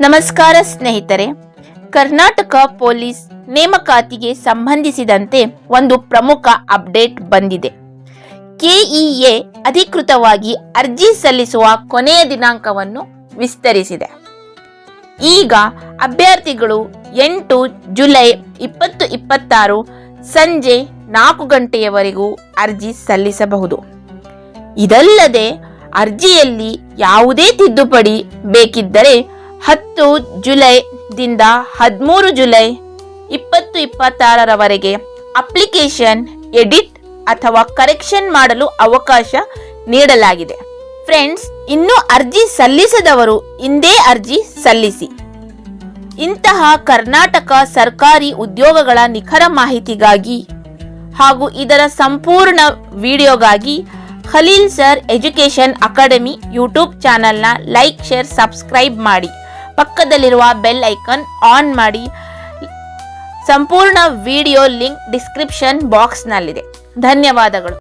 ನಮಸ್ಕಾರ ಸ್ನೇಹಿತರೆ, ಕರ್ನಾಟಕ ಪೊಲೀಸ್ ನೇಮಕಾತಿಗೆ ಸಂಬಂಧಿಸಿದಂತೆ ಒಂದು ಪ್ರಮುಖ ಅಪ್ಡೇಟ್ ಬಂದಿದೆ. ಕೆಇಎ ಅಧಿಕೃತವಾಗಿ ಅರ್ಜಿ ಸಲ್ಲಿಸುವ ಕೊನೆಯ ದಿನಾಂಕವನ್ನು ವಿಸ್ತರಿಸಿದೆ. ಈಗ ಅಭ್ಯರ್ಥಿಗಳು 8 ಜುಲೈ 2026 ಸಂಜೆ 4 ಗಂಟೆಯವರೆಗೂ ಅರ್ಜಿ ಸಲ್ಲಿಸಬಹುದು. ಇದಲ್ಲದೆ ಅರ್ಜಿಯಲ್ಲಿ ಯಾವುದೇ ತಿದ್ದುಪಡಿ ಬೇಕಿದ್ದರೆ 10 ಜುಲೈದಿಂದ 13 ಜುಲೈ 2026 ಅಪ್ಲಿಕೇಶನ್ ಎಡಿಟ್ ಅಥವಾ ಕರೆಕ್ಷನ್ ಮಾಡಲು ಅವಕಾಶ ನೀಡಲಾಗಿದೆ. ಫ್ರೆಂಡ್ಸ್, ಇನ್ನು ಅರ್ಜಿ ಸಲ್ಲಿಸದವರು ಇಂದೇ ಅರ್ಜಿ ಸಲ್ಲಿಸಿ. ಇಂತಹ ಕರ್ನಾಟಕ ಸರ್ಕಾರಿ ಉದ್ಯೋಗಗಳ ನಿಖರ ಮಾಹಿತಿಗಾಗಿ ಹಾಗೂ ಇದರ ಸಂಪೂರ್ಣ ವಿಡಿಯೋಗಾಗಿ Khaleel sir education academy YouTube ಚಾನೆಲ್ನ ಲೈಕ್, ಶೇರ್, ಸಬ್ಸ್ಕ್ರೈಬ್ ಮಾಡಿ. ಪಕ್ಕದಲ್ಲಿರುವ ಬೆಲ್ ಐಕಾನ್ ಆನ್ ಮಾಡಿ. ಸಂಪೂರ್ಣ ವಿಡಿಯೋ ಲಿಂಕ್ ಡಿಸ್ಕ್ರಿಪ್ಷನ್ ಬಾಕ್ಸ್ನಲ್ಲಿದೆ. ಧನ್ಯವಾದಗಳು.